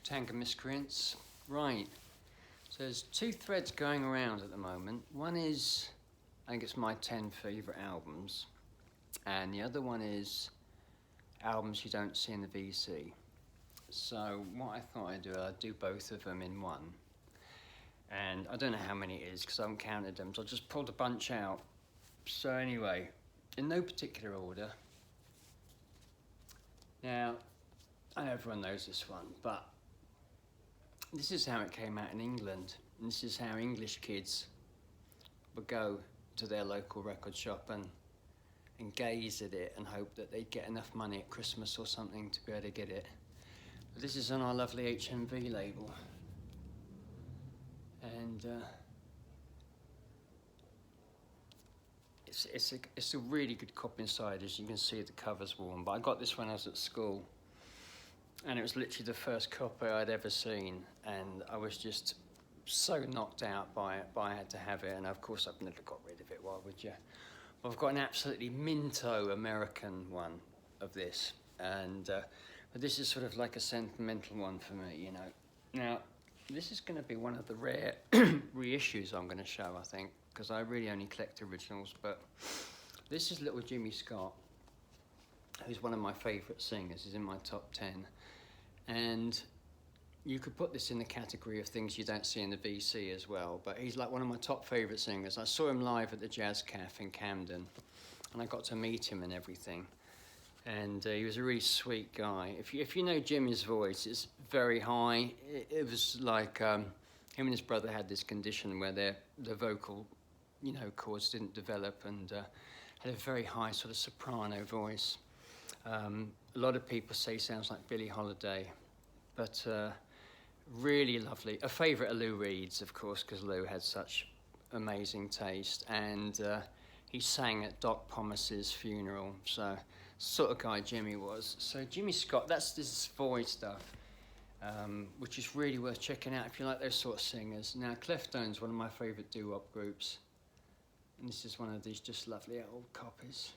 Tanga Miscreants. Right, so there's two threads going around at the moment. One is, I think it's my 10 favourite albums, and the other one is albums you don't see in the VC. So what I thought I'd do both of them in one. And I don't know how many it is because I haven't counted them, so I just pulled a bunch out. So anyway, in no particular order. Now, I know everyone knows this one, but this is how it came out in England. And this is how English kids would go to their local record shop and gaze at it and hope that they'd get enough money at Christmas or something to be able to get it. But this is on our lovely HMV label. And it's a really good copy inside. As you can see, the cover's worn, but I got this when I was at school, and it was literally the first copy I'd ever seen, and I was just so knocked out by it, but I had to have it, and of course I've never got rid of it, why would you? But I've got an absolutely minto American one of this, and but this is sort of like a sentimental one for me, you know. Now, this is going to be one of the rare reissues I'm going to show, I think, because I really only collect originals, but this is little Jimmy Scott, who's one of my favourite singers. He's in my top 10, and you could put this in the category of things you don't see in the VC as well, but he's like one of my top favourite singers. I saw him live at the Jazz Cafe in Camden, and I got to meet him and everything. And he was a really sweet guy. If you know Jimmy's voice, it's very high. It was like him and his brother had this condition where their vocal, you know, cords didn't develop, and had a very high sort of soprano voice. A lot of people say he sounds like Billie Holiday, but really lovely. A favourite of Lou Reed's, of course, because Lou had such amazing taste, and he sang at Doc Pomus's funeral, so sort of guy Jimmy was. So Jimmy Scott, that's this void stuff, which is really worth checking out if you like those sort of singers. Now, Cleftone's one of my favourite doo-wop groups, and this is one of these just lovely old copies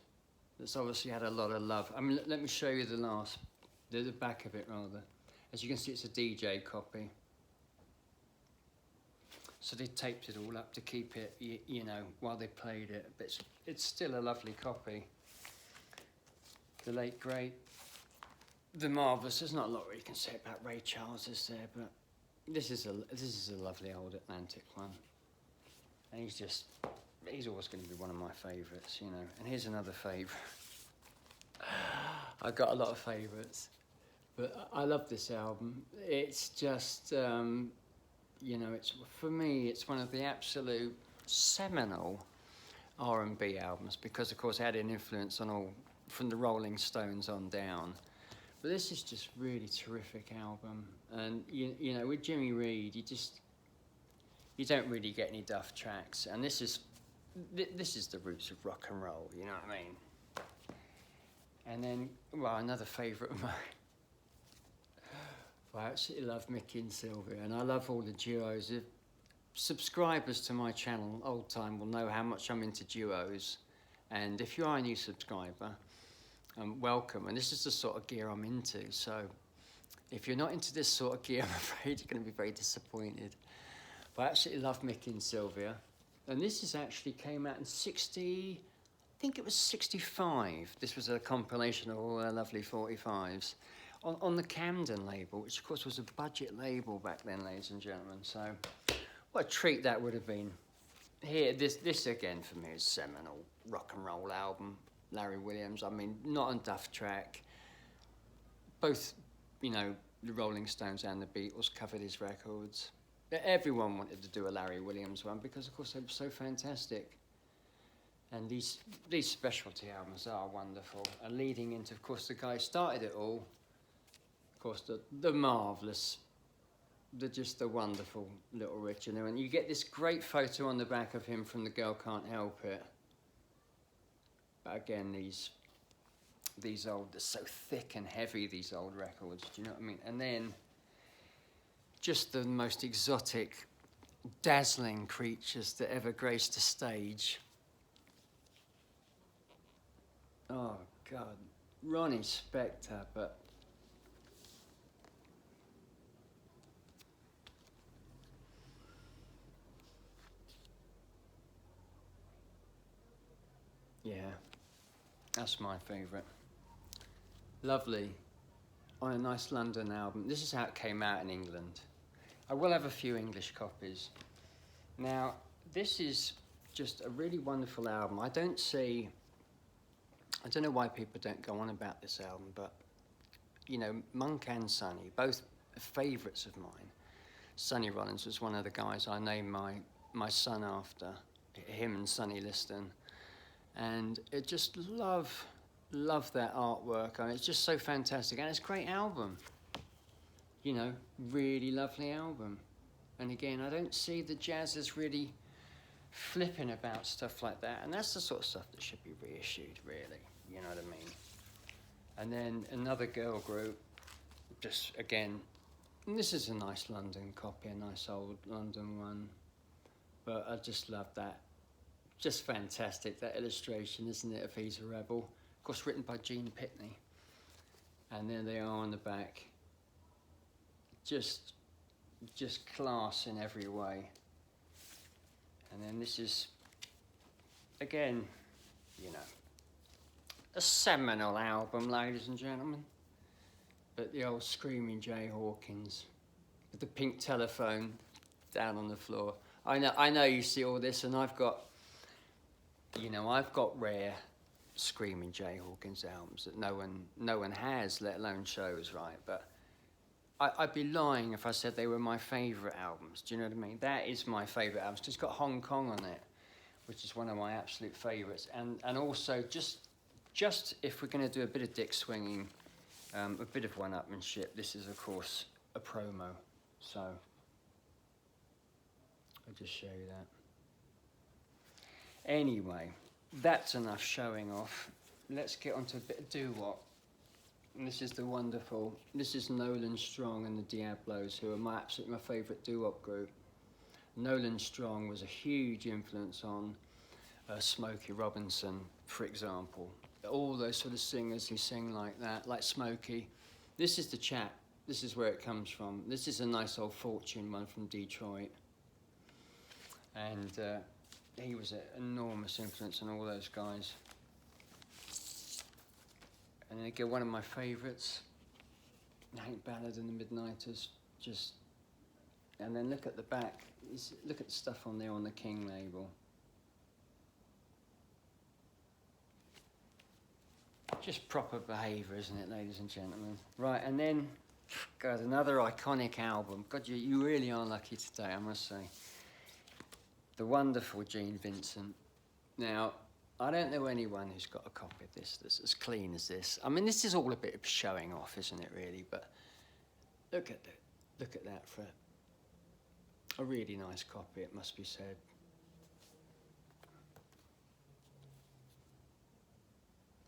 that's obviously had a lot of love. I mean, let me show you the back of it rather. As you can see, it's a DJ copy. So they taped it all up to keep it, you know, while they played it. But it's still a lovely copy. The late, great, the marvellous. There's not a lot you can say about Ray Charles, is there? But this is a lovely old Atlantic one. And he's always going to be one of my favourites, you know. And here's another favourite. I've got a lot of favourites, but I love this album. It's just, you know, for me, it's one of the absolute seminal R&B albums because, of course, it had an influence on all, from the Rolling Stones on down. But this is just really terrific album. And, you know, with Jimmy Reed, you don't really get any duff tracks. And this is the roots of rock and roll, you know what I mean? And then, well, another favourite of mine. I absolutely love Mickey and Sylvia, and I love all the duos. If subscribers to my channel, old time, will know how much I'm into duos. And if you are a new subscriber, welcome. And this is the sort of gear I'm into. So if you're not into this sort of gear, I'm afraid you're going to be very disappointed. But I absolutely love Mickey and Sylvia. And this is actually came out in I think it was 65. This was a compilation of all their lovely 45s. On the Camden label, which of course was a budget label back then, ladies and gentlemen. So what a treat that would have been. Here, this again for me is seminal rock and roll album. Larry Williams, I mean, not on duff track. Both, you know, the Rolling Stones and the Beatles covered his records. Everyone wanted to do a Larry Williams one because, of course, they were so fantastic. And these specialty albums are wonderful. And leading into, of course, the guy who started it all, of course, the marvellous, just the wonderful Little Richard. And you get this great photo on the back of him from The Girl Can't Help It. But again, these old, they're so thick and heavy, these old records, do you know what I mean? And then just the most exotic, dazzling creatures that ever graced a stage. Oh, God. Ronnie Spector, but Yeah, that's my favourite. Lovely. On a nice London album. This is how it came out in England. I will have a few English copies. Now, this is just a really wonderful album. I don't know why people don't go on about this album, but, you know, Monk and Sonny, both favourites of mine. Sonny Rollins was one of the guys I named my son after, him and Sonny Liston. And it just love that artwork. I mean, it's just so fantastic, and it's a great album. You know, really lovely album. And again, I don't see the Jazzers really flipping about stuff like that, and that's the sort of stuff that should be reissued, really. You know what I mean? And then another girl group, just again, this is a nice London copy, a nice old London one, but I just love that. Just fantastic, that illustration, isn't it, of He's a Rebel? Of course, written by Gene Pitney. And there they are on the back. Just class in every way. And then this is, again, you know, a seminal album, ladies and gentlemen. But the old Screaming Jay Hawkins with the pink telephone down on the floor. I know you see all this, and I've got rare Screaming Jay Hawkins albums that no one has, let alone shows, right? But I'd be lying if I said they were my favourite albums. Do you know what I mean? That is my favourite album. It's got Hong Kong on it, which is one of my absolute favourites. And also, just if we're going to do a bit of dick swinging, a bit of one-upmanship, this is, of course, a promo. So, I'll just show you that. Anyway, that's enough showing off. Let's get on to a bit of doo-wop. And this is Nolan Strong and the Diablos, who are my favourite doo-wop group. Nolan Strong was a huge influence on Smokey Robinson, for example. All those sort of singers who sing like that, like Smokey. This is the chap. This is where it comes from. This is a nice old Fortune one from Detroit. And he was an enormous influence on all those guys. And then again, one of my favourites, Hank Ballard and the Midnighters. And then look at the back. Look at the stuff on there on the King label. Just proper behaviour, isn't it, ladies and gentlemen? Right, and then, God, another iconic album. God, you really are lucky today, I must say. The wonderful Gene Vincent. Now, I don't know anyone who's got a copy of this that's as clean as this. I mean, this is all a bit of showing off, isn't it, really? But look at that for a really nice copy, it must be said.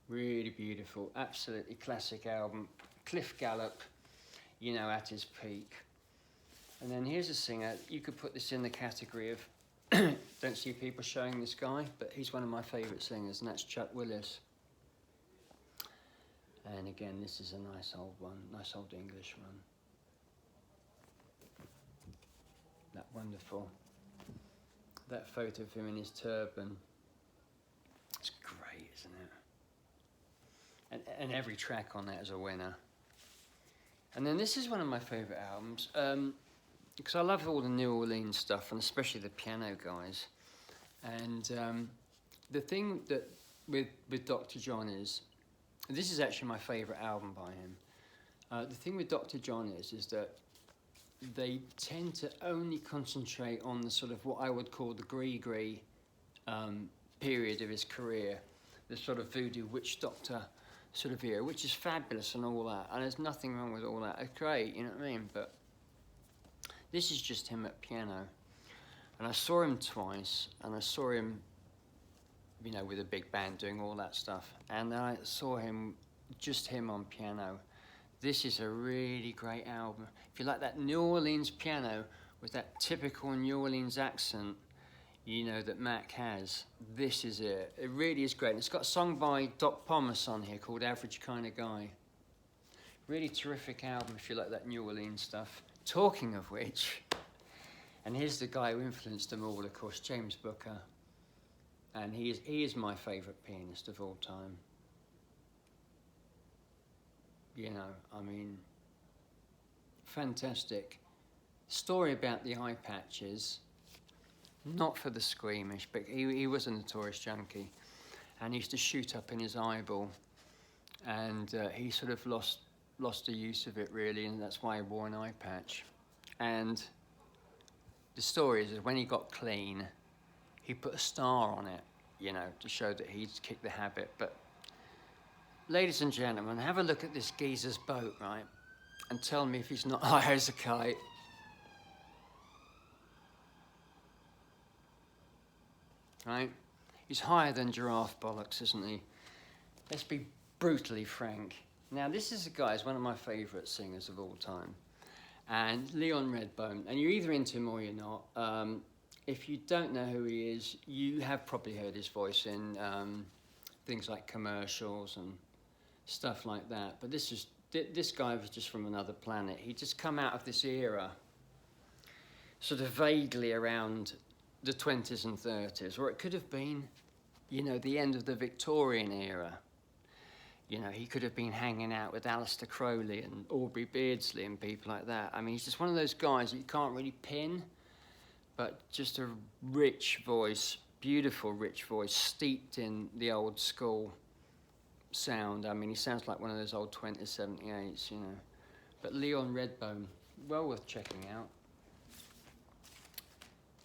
Really beautiful, absolutely classic album. Cliff Gallup, you know, at his peak. And then here's a singer, you could put this in the category of, don't see people showing this guy, but he's one of my favourite singers, and that's Chuck Willis. And again, this is a nice old one, nice old English one. That wonderful, that photo of him in his turban. It's great, isn't it? And every track on that is a winner. And then this is one of my favourite albums, because I love all the New Orleans stuff, and especially the piano guys. And the thing that with Dr. John is, this is actually my favourite album by him. The thing with Dr. John is that they tend to only concentrate on the sort of what I would call the gree-gree period of his career, the sort of voodoo witch doctor sort of era, which is fabulous and all that, and there's nothing wrong with all that. It's great, you know what I mean? But this is just him at piano. And I saw him twice, and I saw him, you know, with a big band doing all that stuff. And then I saw him, just him on piano. This is a really great album. If you like that New Orleans piano with that typical New Orleans accent, you know, that Mac has, this is it. It really is great. And it's got a song by Doc Pomus on here called Average Kind of Guy. Really terrific album if you like that New Orleans stuff. Talking of which, and here's the guy who influenced them all, of course, James Booker. And he is my favourite pianist of all time. You know, I mean, fantastic. Story about the eye patches, not for the squeamish, but he was a notorious junkie, and he used to shoot up in his eyeball, and he sort of lost the use of it really, and that's why he wore an eye patch. And the story is that when he got clean, he put a star on it, you know, to show that he'd kicked the habit. But ladies and gentlemen, have a look at this geezer's boat, right? And tell me if he's not high as a kite. Right? He's higher than giraffe bollocks, isn't he? Let's be brutally frank. Now, this is a guy who's one of my favourite singers of all time. And Leon Redbone, and you're either into him or you're not. If you don't know who he is, you have probably heard his voice in things like commercials and stuff like that. But this guy was just from another planet. He'd just come out of this era, sort of vaguely around the 20s and 30s, or it could have been, you know, the end of the Victorian era. You know, he could have been hanging out with Aleister Crowley and Aubrey Beardsley and people like that. I mean, he's just one of those guys that you can't really pin, but just a rich voice, beautiful rich voice, steeped in the old school sound. I mean, he sounds like one of those old 2078s, you know. But Leon Redbone, well worth checking out.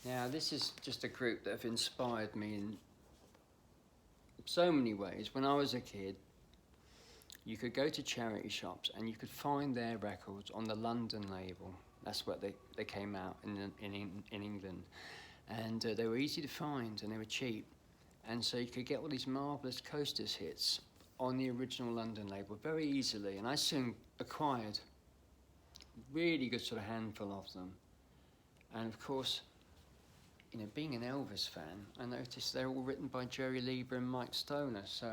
Now, this is just a group that have inspired me in so many ways. When I was a kid, you could go to charity shops and you could find their records on the London label. That's what they came out in England. And they were easy to find and they were cheap. And so you could get all these marvellous Coasters hits on the original London label very easily. And I soon acquired a really good sort of handful of them. And of course, you know, being an Elvis fan, I noticed they're all written by Jerry Lieber and Mike Stoner. So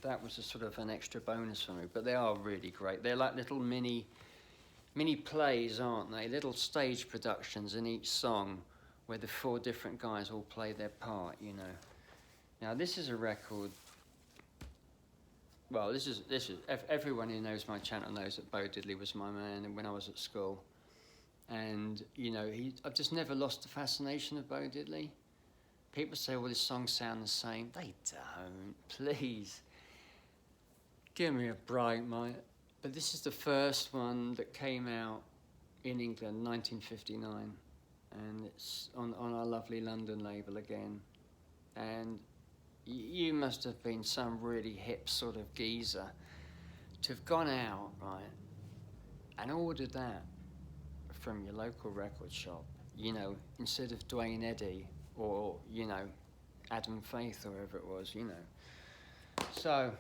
that was a sort of an extra bonus for me. But they are really great. They're like little mini plays, aren't they? Little stage productions in each song where the 4 different guys all play their part, you know. Now, this is a record. Well, this is everyone who knows my channel knows that Bo Diddley was my man when I was at school. And, you know, I've just never lost the fascination of Bo Diddley. People say, well, his songs sound the same. They don't, please. Give me a break, mate. But this is the first one that came out in England, 1959. And it's on our lovely London label again. And you must have been some really hip sort of geezer to have gone out, right, and ordered that from your local record shop, you know, instead of Dwayne Eddy or, you know, Adam Faith or whoever it was, you know. So,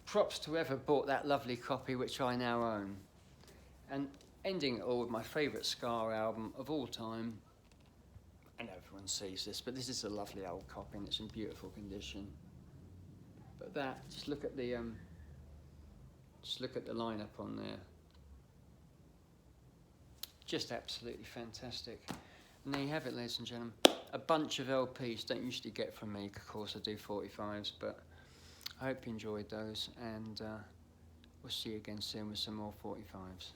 props to whoever bought that lovely copy, which I now own. And ending it all with my favourite ska album of all time. And everyone sees this, but this is a lovely old copy and it's in beautiful condition. But just look at the lineup on there. Just absolutely fantastic. And there you have it, ladies and gentlemen. A bunch of LPs, don't usually get from me, of course I do 45s, but I hope you enjoyed those, and we'll see you again soon with some more 45s.